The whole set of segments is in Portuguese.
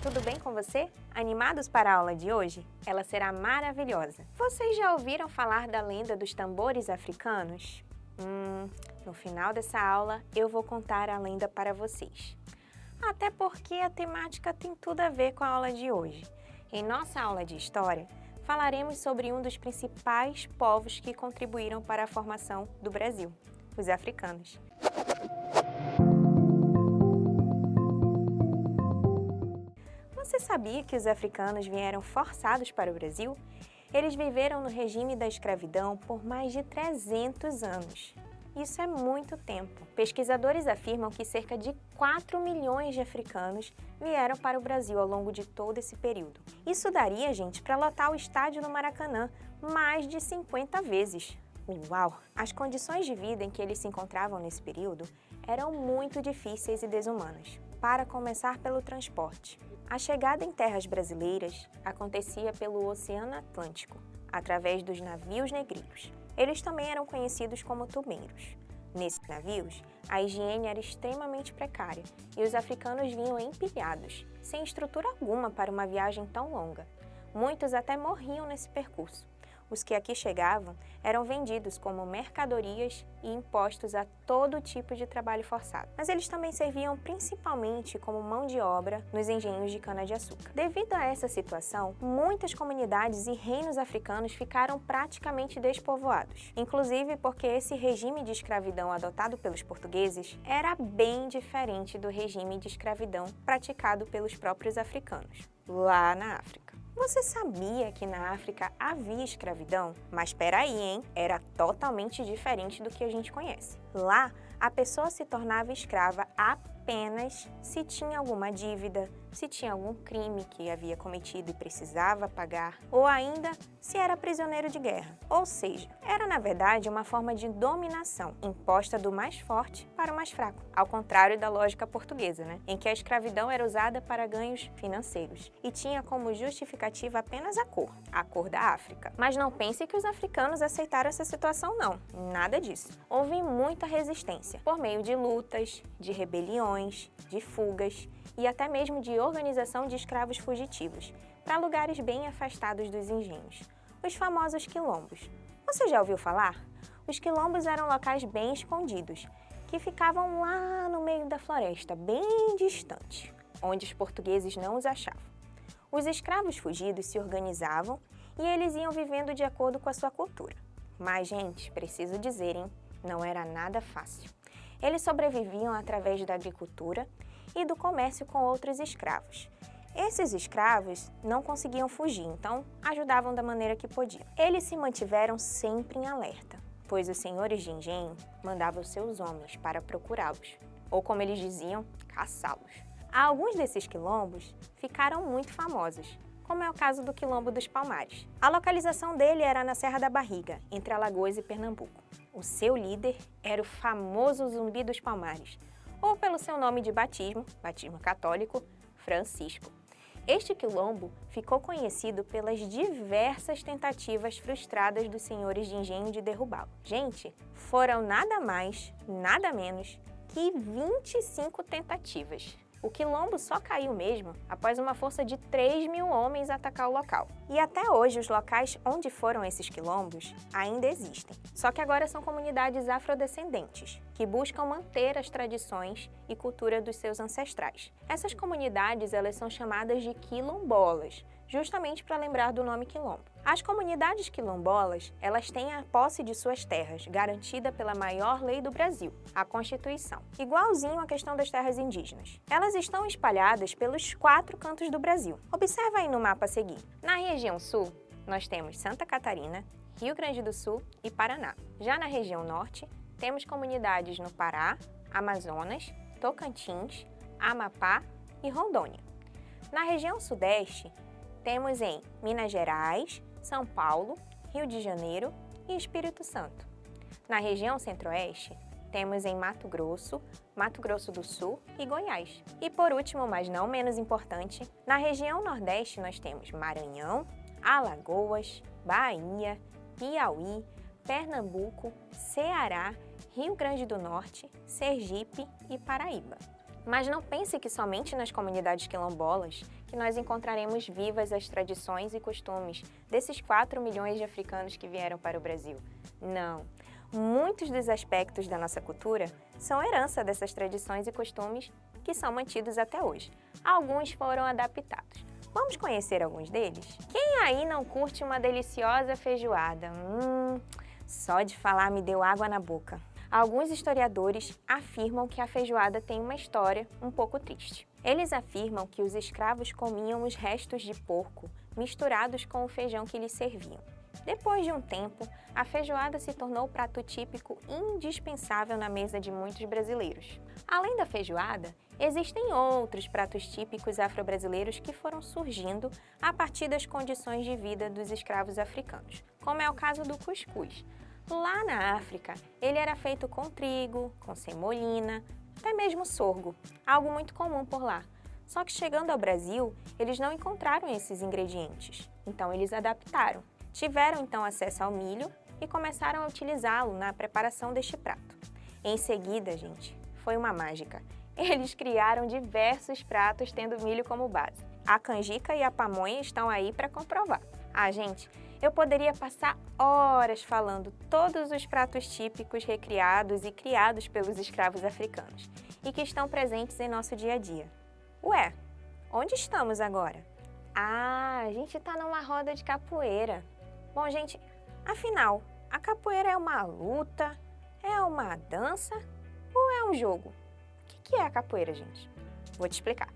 tudo bem com você? Animados para a aula de hoje? Ela será maravilhosa! Vocês já ouviram falar da lenda dos tambores africanos? No final dessa aula eu vou contar a lenda para vocês. Até porque a temática tem tudo a ver com a aula de hoje. Em nossa aula de História, falaremos sobre um dos principais povos que contribuíram para a formação do Brasil, os africanos. Você sabia que os africanos vieram forçados para o Brasil? Eles viveram no regime da escravidão por mais de 300 anos. Isso é muito tempo. Pesquisadores afirmam que cerca de 4 milhões de africanos vieram para o Brasil ao longo de todo esse período. Isso daria, gente, para lotar o estádio do Maracanã mais de 50 vezes. Uau! As condições de vida em que eles se encontravam nesse período eram muito difíceis e desumanas. Para começar pelo transporte. A chegada em terras brasileiras acontecia pelo Oceano Atlântico, através dos navios negreiros. Eles também eram conhecidos como tubeiros. Nesses navios, a higiene era extremamente precária e os africanos vinham empilhados, sem estrutura alguma para uma viagem tão longa. Muitos até morriam nesse percurso. Os que aqui chegavam eram vendidos como mercadorias e impostos a todo tipo de trabalho forçado. Mas eles também serviam principalmente como mão de obra nos engenhos de cana-de-açúcar. Devido a essa situação, muitas comunidades e reinos africanos ficaram praticamente despovoados, inclusive porque esse regime de escravidão adotado pelos portugueses era bem diferente do regime de escravidão praticado pelos próprios africanos, lá na África. Você sabia que na África havia escravidão? Mas espera aí, hein? Era totalmente diferente do que a gente conhece. Lá, a pessoa se tornava escrava apenas se tinha alguma dívida, se tinha algum crime que havia cometido e precisava pagar, ou ainda se era prisioneiro de guerra. Ou seja, era na verdade uma forma de dominação imposta do mais forte para o mais fraco, ao contrário da lógica portuguesa, né? Em que a escravidão era usada para ganhos financeiros e tinha como justificativa apenas a cor da África. Mas não pense que os africanos aceitaram essa situação, não. Nada disso. Houve muita resistência, por meio de lutas, de rebeliões, de fugas e até mesmo de organização de escravos fugitivos para lugares bem afastados dos engenhos, os famosos quilombos. Você já ouviu falar? Os quilombos eram locais bem escondidos, que ficavam lá no meio da floresta, bem distante, onde os portugueses não os achavam. Os escravos fugidos se organizavam e eles iam vivendo de acordo com a sua cultura. Mas, gente, preciso dizer, hein? Não era nada fácil. Eles sobreviviam através da agricultura e do comércio com outros escravos. Esses escravos não conseguiam fugir, então ajudavam da maneira que podiam. Eles se mantiveram sempre em alerta, pois os senhores de engenho mandavam seus homens para procurá-los, ou como eles diziam, caçá-los. Alguns desses quilombos ficaram muito famosos, como é o caso do Quilombo dos Palmares. A localização dele era na Serra da Barriga, entre Alagoas e Pernambuco. O seu líder era o famoso Zumbi dos Palmares, ou pelo seu nome de batismo católico, Francisco. Este quilombo ficou conhecido pelas diversas tentativas frustradas dos senhores de engenho de derrubá-lo. Gente, foram nada mais, nada menos que 25 tentativas. O quilombo só caiu mesmo após uma força de 3.000 homens atacar o local. E até hoje os locais onde foram esses quilombos ainda existem. Só que agora são comunidades afrodescendentes, que buscam manter as tradições e cultura dos seus ancestrais. Essas comunidades elas são chamadas de quilombolas, justamente para lembrar do nome quilombo. As comunidades quilombolas, elas têm a posse de suas terras, garantida pela maior lei do Brasil, a Constituição, igualzinho à questão das terras indígenas. Elas estão espalhadas pelos 4 cantos do Brasil. Observa aí no mapa a seguir. Na região sul, nós temos Santa Catarina, Rio Grande do Sul e Paraná. Já na região norte, temos comunidades no Pará, Amazonas, Tocantins, Amapá e Rondônia. Na região sudeste, temos em Minas Gerais, São Paulo, Rio de Janeiro e Espírito Santo. Na região centro-oeste, temos em Mato Grosso do Sul e Goiás. E por último, mas não menos importante, na região nordeste nós temos Maranhão, Alagoas, Bahia, Piauí, Pernambuco, Ceará, Rio Grande do Norte, Sergipe e Paraíba. Mas não pense que somente nas comunidades quilombolas que nós encontraremos vivas as tradições e costumes desses 4 milhões de africanos que vieram para o Brasil. Não. Muitos dos aspectos da nossa cultura são herança dessas tradições e costumes que são mantidos até hoje. Alguns foram adaptados. Vamos conhecer alguns deles? Quem aí não curte uma deliciosa feijoada? Só de falar me deu água na boca. Alguns historiadores afirmam que a feijoada tem uma história um pouco triste. Eles afirmam que os escravos comiam os restos de porco misturados com o feijão que lhes serviam. Depois de um tempo, a feijoada se tornou o prato típico indispensável na mesa de muitos brasileiros. Além da feijoada, existem outros pratos típicos afro-brasileiros que foram surgindo a partir das condições de vida dos escravos africanos, como é o caso do cuscuz. Lá na África, ele era feito com trigo, com semolina, até mesmo sorgo, algo muito comum por lá. Só que chegando ao Brasil, eles não encontraram esses ingredientes, então eles adaptaram. Tiveram então acesso ao milho e começaram a utilizá-lo na preparação deste prato. Em seguida, gente, foi uma mágica. Eles criaram diversos pratos tendo milho como base. A canjica e a pamonha estão aí para comprovar. Gente, eu poderia passar horas falando todos os pratos típicos recriados e criados pelos escravos africanos e que estão presentes em nosso dia a dia. Ué, onde estamos agora? A gente está numa roda de capoeira. Bom, gente, afinal, a capoeira é uma luta, é uma dança ou é um jogo? O que é a capoeira, gente? Vou te explicar.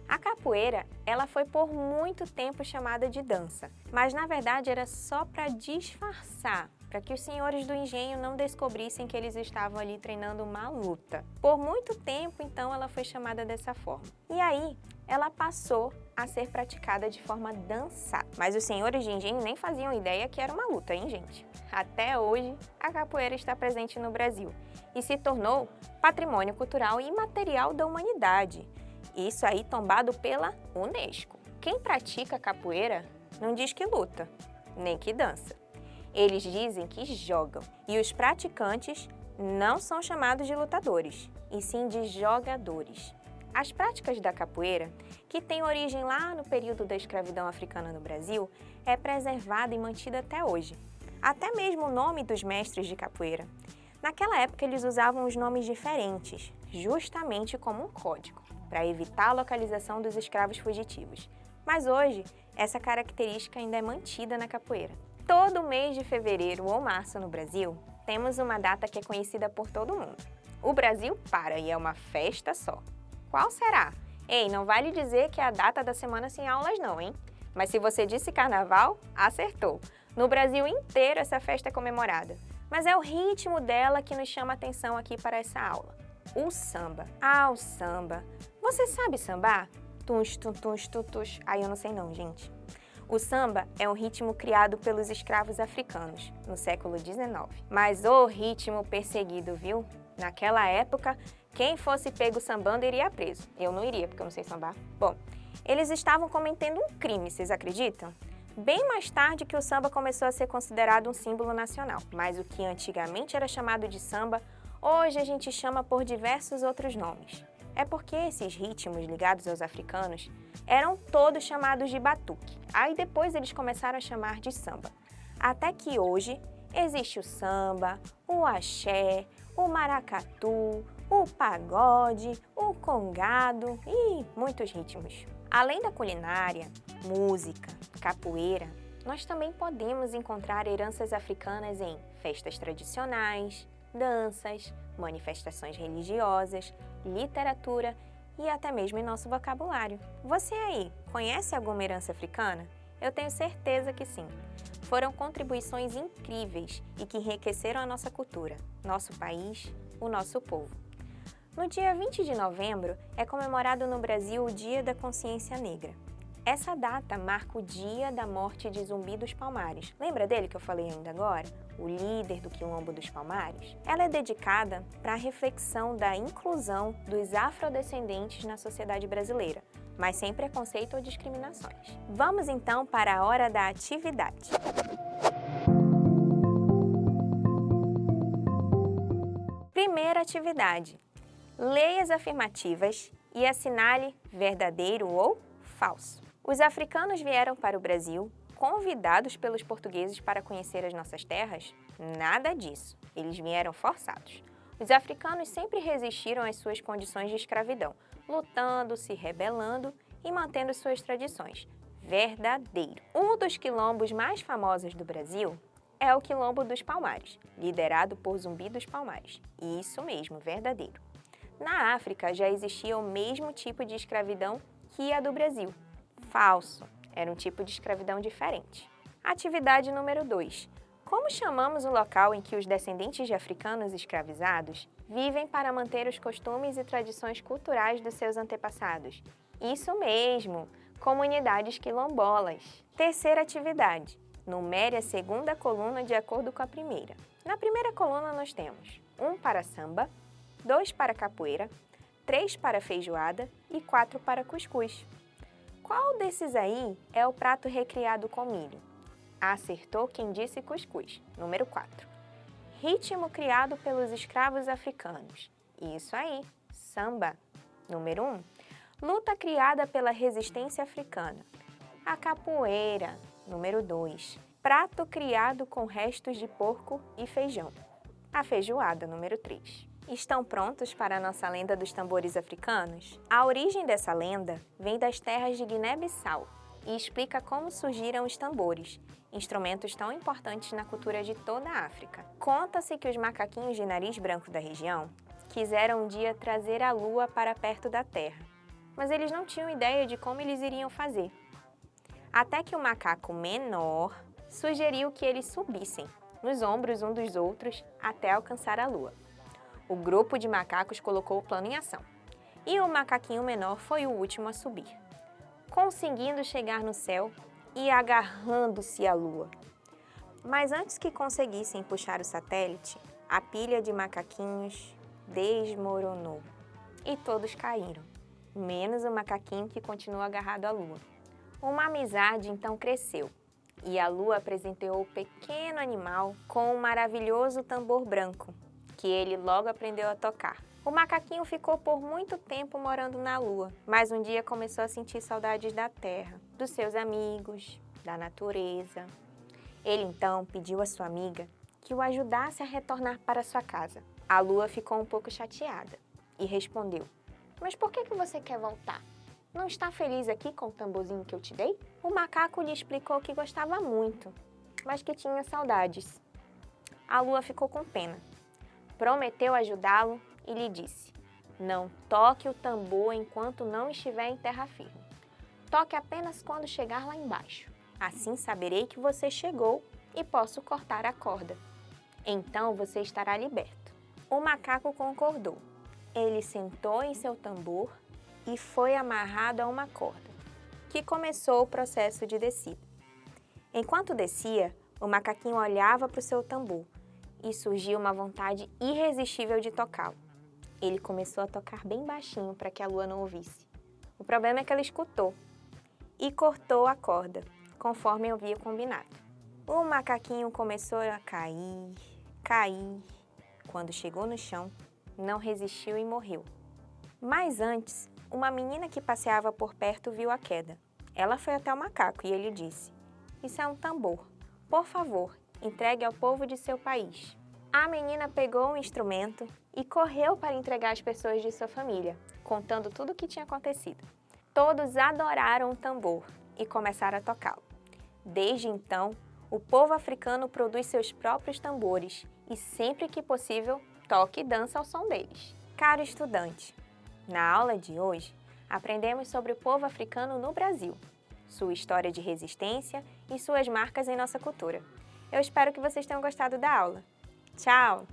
A capoeira, ela foi por muito tempo chamada de dança, mas na verdade era só para disfarçar, para que os senhores do engenho não descobrissem que eles estavam ali treinando uma luta. Por muito tempo, então, ela foi chamada dessa forma. E aí, ela passou a ser praticada de forma dançada. Mas os senhores de engenho nem faziam ideia que era uma luta, hein, gente? Até hoje, a capoeira está presente no Brasil e se tornou patrimônio cultural e imaterial da humanidade. Isso aí tombado pela Unesco. Quem pratica capoeira não diz que luta, nem que dança. Eles dizem que jogam. E os praticantes não são chamados de lutadores, e sim de jogadores. As práticas da capoeira, que tem origem lá no período da escravidão africana no Brasil, é preservada e mantida até hoje. Até mesmo o nome dos mestres de capoeira. Naquela época eles usavam os nomes diferentes, justamente como um código, para evitar a localização dos escravos fugitivos. Mas hoje, essa característica ainda é mantida na capoeira. Todo mês de fevereiro ou março no Brasil, temos uma data que é conhecida por todo mundo. O Brasil para e é uma festa só. Qual será? Ei, não vale dizer que é a data da semana sem aulas não, hein? Mas se você disse carnaval, acertou. No Brasil inteiro essa festa é comemorada. Mas é o ritmo dela que nos chama a atenção aqui para essa aula. O samba. O samba. Você sabe sambar? Tuns, tum, tuns, tutus. Eu não sei não, gente. O samba é um ritmo criado pelos escravos africanos, no século XIX. Mas o ritmo perseguido, viu? Naquela época, quem fosse pego sambando iria preso. Eu não iria, porque eu não sei sambar. Bom, eles estavam cometendo um crime, vocês acreditam? Bem mais tarde que o samba começou a ser considerado um símbolo nacional. Mas o que antigamente era chamado de samba, hoje a gente chama por diversos outros nomes. É porque esses ritmos ligados aos africanos eram todos chamados de batuque. Aí depois eles começaram a chamar de samba. Até que hoje existe o samba, o axé, o maracatu, o pagode, o congado e muitos ritmos. Além da culinária, música, capoeira, nós também podemos encontrar heranças africanas em festas tradicionais, danças, manifestações religiosas, literatura e até mesmo em nosso vocabulário. Você aí, conhece alguma herança africana? Eu tenho certeza que sim. Foram contribuições incríveis e que enriqueceram a nossa cultura, nosso país, o nosso povo. No dia 20 de novembro é comemorado no Brasil o Dia da Consciência Negra. Essa data marca o dia da morte de Zumbi dos Palmares. Lembra dele que eu falei ainda agora? O líder do Quilombo dos Palmares? Ela é dedicada para a reflexão da inclusão dos afrodescendentes na sociedade brasileira, mas sem preconceito ou discriminações. Vamos então para a hora da atividade. Primeira atividade. Leia as afirmativas e assinale verdadeiro ou falso. Os africanos vieram para o Brasil convidados pelos portugueses para conhecer as nossas terras? Nada disso. Eles vieram forçados. Os africanos sempre resistiram às suas condições de escravidão, lutando, se rebelando e mantendo suas tradições. Verdadeiro. Um dos quilombos mais famosos do Brasil é o Quilombo dos Palmares, liderado por Zumbi dos Palmares. Isso mesmo, verdadeiro. Na África já existia o mesmo tipo de escravidão que a do Brasil. Falso. Era um tipo de escravidão diferente. Atividade número 2. Como chamamos o local em que os descendentes de africanos escravizados vivem para manter os costumes e tradições culturais dos seus antepassados? Isso mesmo, comunidades quilombolas. Terceira atividade. Numere a segunda coluna de acordo com a primeira. Na primeira coluna nós temos 1 para samba, 2 para capoeira, 3 para feijoada e 4 para cuscuz. Qual desses aí é o prato recriado com milho? Acertou quem disse cuscuz. Número 4. Ritmo criado pelos escravos africanos. Isso aí, samba. Número 1. Luta criada pela resistência africana. A capoeira. Número 2. Prato criado com restos de porco e feijão. A feijoada. Número 3. Estão prontos para a nossa lenda dos tambores africanos? A origem dessa lenda vem das terras de Guiné-Bissau e explica como surgiram os tambores, instrumentos tão importantes na cultura de toda a África. Conta-se que os macaquinhos de nariz branco da região quiseram um dia trazer a lua para perto da terra, mas eles não tinham ideia de como eles iriam fazer. Até que o macaco menor sugeriu que eles subissem nos ombros um dos outros até alcançar a lua. O grupo de macacos colocou o plano em ação, e o macaquinho menor foi o último a subir, conseguindo chegar no céu e agarrando-se à lua. Mas antes que conseguissem puxar o satélite, a pilha de macaquinhos desmoronou e todos caíram, menos o macaquinho que continuou agarrado à lua. Uma amizade então cresceu e a lua apresentou o pequeno animal com um maravilhoso tambor branco, que ele logo aprendeu a tocar. O macaquinho ficou por muito tempo morando na lua, mas um dia começou a sentir saudades da terra, dos seus amigos, da natureza. Ele então pediu à sua amiga que o ajudasse a retornar para sua casa. A lua ficou um pouco chateada e respondeu: "Mas por que você quer voltar? Não está feliz aqui com o tamborzinho que eu te dei?" O macaco lhe explicou que gostava muito, mas que tinha saudades. A lua ficou com pena. Prometeu ajudá-lo e lhe disse: "Não toque o tambor enquanto não estiver em terra firme. Toque apenas quando chegar lá embaixo. Assim saberei que você chegou e posso cortar a corda. Então você estará liberto." O macaco concordou. Ele sentou em seu tambor e foi amarrado a uma corda, que começou o processo de descida. Enquanto descia, o macaquinho olhava para o seu tambor e surgiu uma vontade irresistível de tocá-lo. Ele começou a tocar bem baixinho para que a lua não ouvisse. O problema é que ela escutou e cortou a corda, conforme havia combinado. O macaquinho começou a cair. Quando chegou no chão, não resistiu e morreu. Mas antes, uma menina que passeava por perto viu a queda. Ela foi até o macaco e ele disse: "Isso é um tambor. Por favor, entregue ao povo de seu país." A menina pegou o instrumento e correu para entregar às pessoas de sua família, contando tudo o que tinha acontecido. Todos adoraram o tambor e começaram a tocá-lo. Desde então, o povo africano produz seus próprios tambores e, sempre que possível, toca e dança ao som deles. Caro estudante, na aula de hoje, aprendemos sobre o povo africano no Brasil, sua história de resistência e suas marcas em nossa cultura. Eu espero que vocês tenham gostado da aula. Tchau!